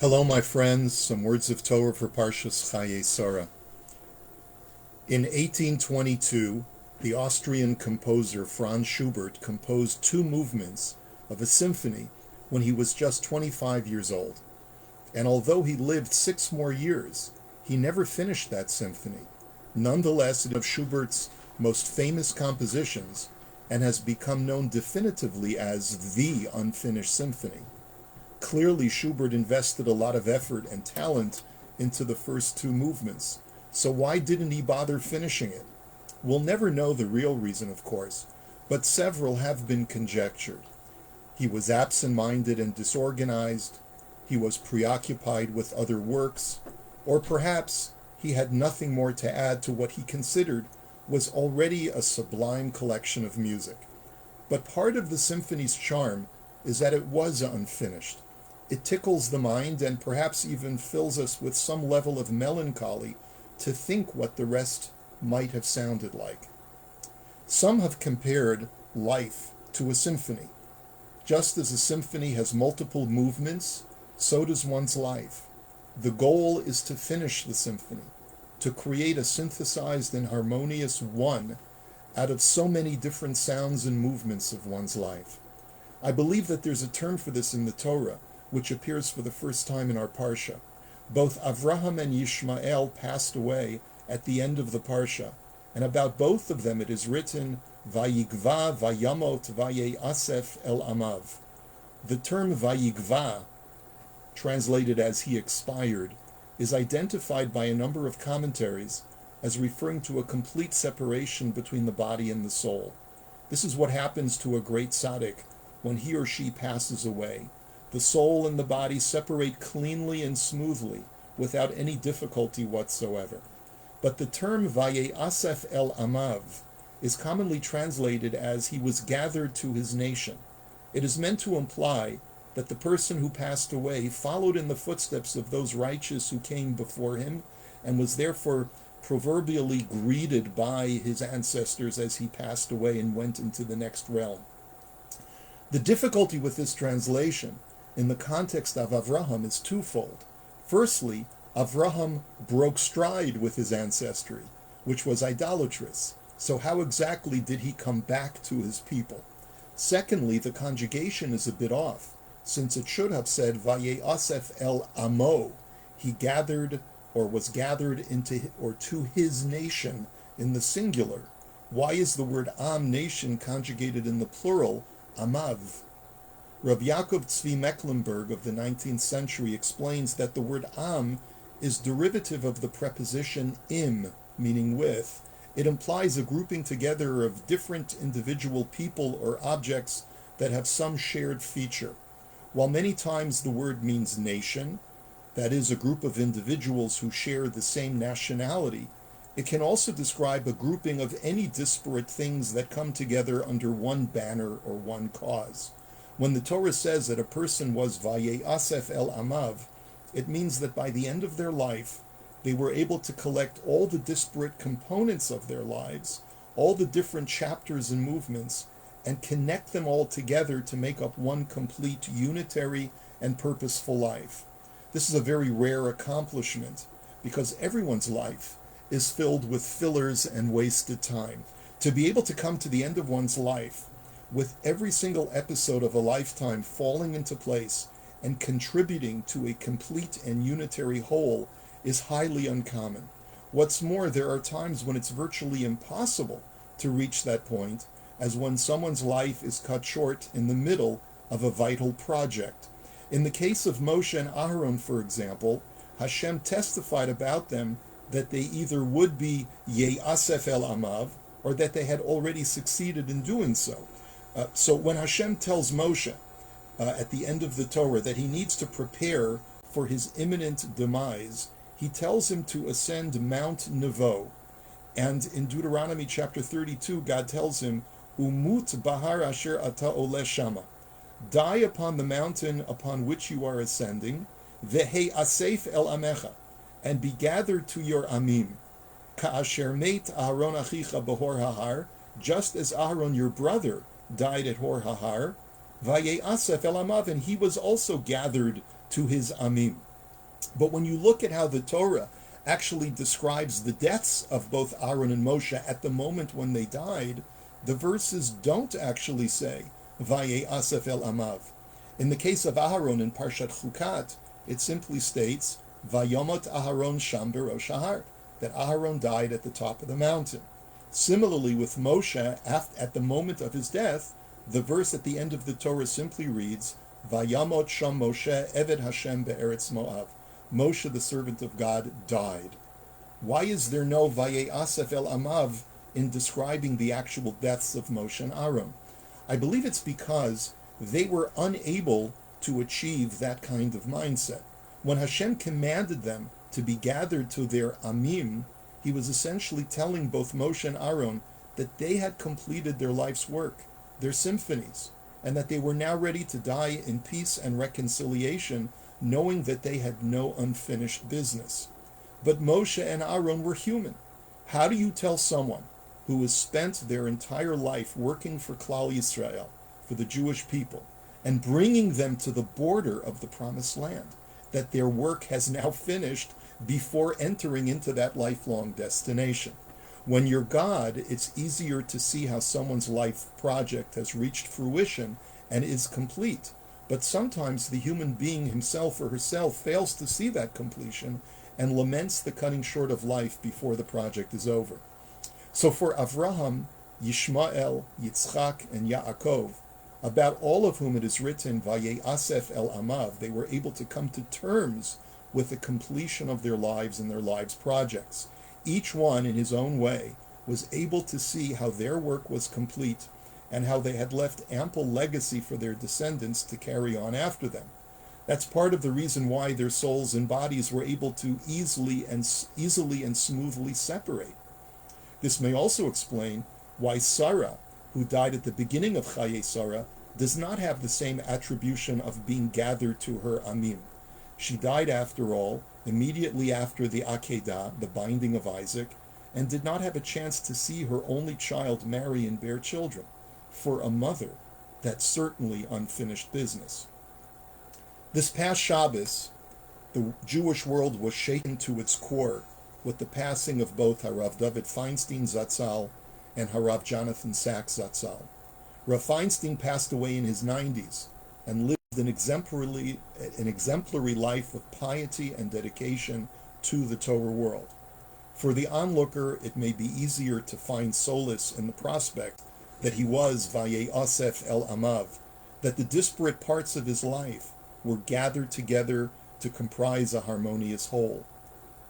Hello, my friends. Some words of Torah for Parshas Chayei. In 1822, the Austrian composer Franz Schubert composed two movements of a symphony when he was just 25 years old. And although he lived 6 more years, he never finished that symphony. Nonetheless, it is one of Schubert's most famous compositions and has become known definitively as the unfinished symphony. Clearly, Schubert invested a lot of effort and talent into the first two movements, so why didn't he bother finishing it? We'll never know the real reason, of course, but several have been conjectured. He was absent-minded and disorganized, he was preoccupied with other works, or perhaps he had nothing more to add to what he considered was already a sublime collection of music. But part of the symphony's charm is that it was unfinished. It tickles the mind and perhaps even fills us with some level of melancholy to think what the rest might have sounded like. Some have compared life to a symphony. Just as a symphony has multiple movements, so does one's life. The goal is to finish the symphony, to create a synthesized and harmonious one out of so many different sounds and movements of one's life. I believe that there's a term for this in the Torah, which appears for the first time in our Parsha. Both Avraham and Yishmael passed away at the end of the Parsha, and about both of them it is written, Vayigva, Vayamot, Vayasef el Amav. The term Vayigva, translated as he expired, is identified by a number of commentaries as referring to a complete separation between the body and the soul. This is what happens to a great tzaddik when he or she passes away. The soul and the body separate cleanly and smoothly, without any difficulty whatsoever. But the term Vayasef el Amav is commonly translated as he was gathered to his nation. It is meant to imply that the person who passed away followed in the footsteps of those righteous who came before him and was therefore proverbially greeted by his ancestors as he passed away and went into the next realm. The difficulty with this translation in the context of Avraham is twofold. Firstly, Avraham broke stride with his ancestry, which was idolatrous. So how exactly did he come back to his people? Secondly, the conjugation is a bit off, since it should have said Vayasef el Amo. He gathered or was gathered into or to his nation in the singular. Why is the word Am, nation, conjugated in the plural, Amav? Rav Yaakov Tzvi Mecklenburg of the 19th century explains that the word Am is derivative of the preposition im, meaning with. It implies a grouping together of different individual people or objects that have some shared feature. While many times the word means nation, that is, a group of individuals who share the same nationality, it can also describe a grouping of any disparate things that come together under one banner or one cause. When the Torah says that a person was Vayasef el Amav, it means that by the end of their life, they were able to collect all the disparate components of their lives, all the different chapters and movements, and connect them all together to make up one complete, unitary, and purposeful life. This is a very rare accomplishment, because everyone's life is filled with fillers and wasted time. To be able to come to the end of one's life with every single episode of a lifetime falling into place and contributing to a complete and unitary whole is highly uncommon. What's more, there are times when it's virtually impossible to reach that point, as when someone's life is cut short in the middle of a vital project. In the case of Moshe and Aharon, for example, Hashem testified about them that they either would be Ye'asef el Amav, or that they had already succeeded in doing so. So when Hashem tells Moshe at the end of the Torah that he needs to prepare for his imminent demise, he tells him to ascend Mount Nevo. And in Deuteronomy chapter 32, God tells him, Umut bahar asher ata ole shama. Die upon the mountain upon which you are ascending, vehe asef el amecha, and be gathered to your amim. Ka'asher meit Aharon achicha behor hahar, just as Aharon your brother died at Hor Hahar, Vayasef el Amav, and he was also gathered to his Amim. But when you look at how the Torah actually describes the deaths of both Aaron and Moshe at the moment when they died, the verses don't actually say, Vaye Asaf el Amav. In the case of Aharon in Parshat Chukat, it simply states, Vayomot Aharon Sham Berosh Ahar, that Aharon died at the top of the mountain. Similarly, with Moshe, at the moment of his death, the verse at the end of the Torah simply reads, Vayamot Sham Moshe Eved Hashem Be'eretz Moav. Moshe, the servant of God, died. Why is there no Vaye Asaf el Amav in describing the actual deaths of Moshe and Aaron? I believe it's because they were unable to achieve that kind of mindset. When Hashem commanded them to be gathered to their Amim, he was essentially telling both Moshe and Aaron that they had completed their life's work, their symphonies, and that they were now ready to die in peace and reconciliation, knowing that they had no unfinished business. But Moshe and Aaron were human. How do you tell someone who has spent their entire life working for Klal Yisrael, for the Jewish people, and bringing them to the border of the Promised Land, that their work has now finished before entering into that lifelong destination? When you're God, it's easier to see how someone's life project has reached fruition and is complete. But sometimes the human being himself or herself fails to see that completion and laments the cutting short of life before the project is over. So for Avraham, Yishmael, Yitzchak, and Yaakov, about all of whom it is written, Vaye Asaf el Amav, they were able to come to terms with the completion of their lives and their lives' projects. Each one, in his own way, was able to see how their work was complete and how they had left ample legacy for their descendants to carry on after them. That's part of the reason why their souls and bodies were able to easily and smoothly separate. This may also explain why Sarah, who died at the beginning of Chayei Sarah, does not have the same attribution of being gathered to her Amim. She died, after all, immediately after the Akedah, the binding of Isaac, and did not have a chance to see her only child marry and bear children. For a mother, that's certainly unfinished business. This past Shabbos, the Jewish world was shaken to its core with the passing of both Harav David Feinstein Zatzal and Harav Jonathan Sachs Zatzal. Rav Feinstein passed away in his 90s and lived an exemplary life of piety and dedication to the Torah world. For the onlooker, it may be easier to find solace in the prospect that he was Vaye Asaf el Amav, that the disparate parts of his life were gathered together to comprise a harmonious whole.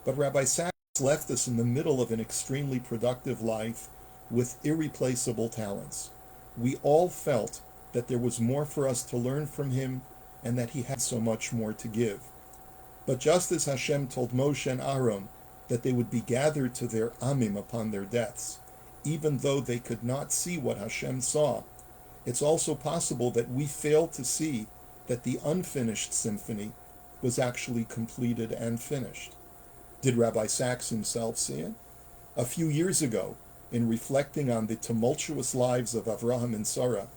But Rabbi Sachs left us in the middle of an extremely productive life with irreplaceable talents. We all felt that there was more for us to learn from him and that he had so much more to give. But just as Hashem told Moshe and Aaron that they would be gathered to their Amim upon their deaths, even though they could not see what Hashem saw, it's also possible that we fail to see that the unfinished symphony was actually completed and finished. Did Rabbi Sachs himself see it? A few years ago, in reflecting on the tumultuous lives of Avraham and Sarah,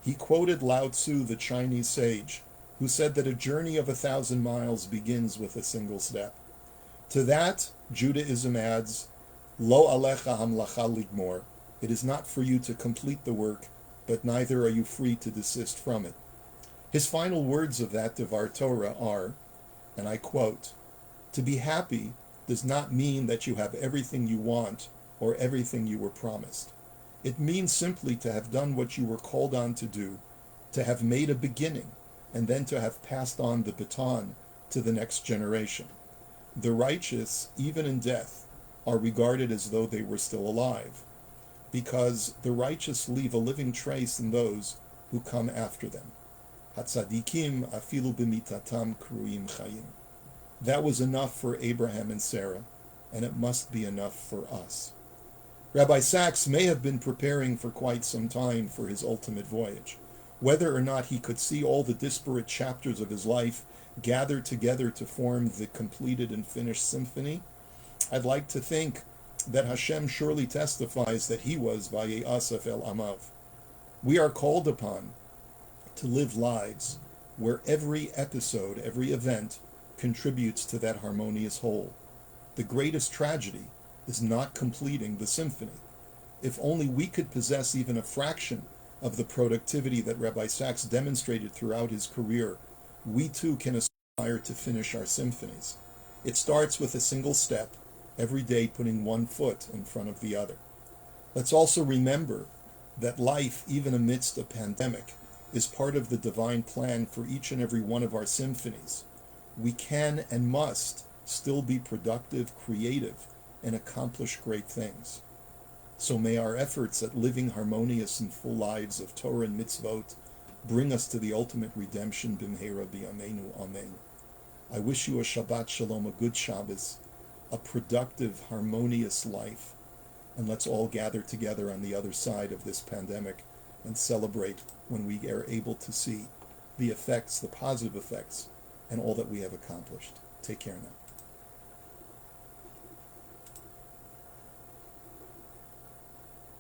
he quoted Lao Tzu, the Chinese sage, who said that a journey of 1,000 miles begins with a single step. To that, Judaism adds, Lo alecha hamlacha ligmor. It is not for you to complete the work, but neither are you free to desist from it. His final words of that Devar Torah are, and I quote, to be happy does not mean that you have everything you want or everything you were promised. It means simply to have done what you were called on to do, to have made a beginning, and then to have passed on the baton to the next generation. The righteous, even in death, are regarded as though they were still alive, because the righteous leave a living trace in those who come after them. Hatzadikim afilu b'mitatam kruim chayim. That was enough for Abraham and Sarah, and it must be enough for us. Rabbi Sachs may have been preparing for quite some time for his ultimate voyage. Whether or not he could see all the disparate chapters of his life gathered together to form the completed and finished symphony, I'd like to think that Hashem surely testifies that he was Vaye Asaf el Amav. We are called upon to live lives where every episode, every event contributes to that harmonious whole. The greatest tragedy is not completing the symphony. If only we could possess even a fraction of the productivity that Rabbi Sachs demonstrated throughout his career, we too can aspire to finish our symphonies. It starts with a single step, every day putting one foot in front of the other. Let's also remember that life, even amidst a pandemic, is part of the divine plan for each and every one of our symphonies. We can and must still be productive, creative, and accomplish great things. So may our efforts at living harmonious and full lives of Torah and mitzvot bring us to the ultimate redemption, b'mheira b'yameinu, amen. I wish you a Shabbat Shalom, a good Shabbos, a productive, harmonious life, and let's all gather together on the other side of this pandemic and celebrate when we are able to see the effects, the positive effects, and all that we have accomplished. Take care now.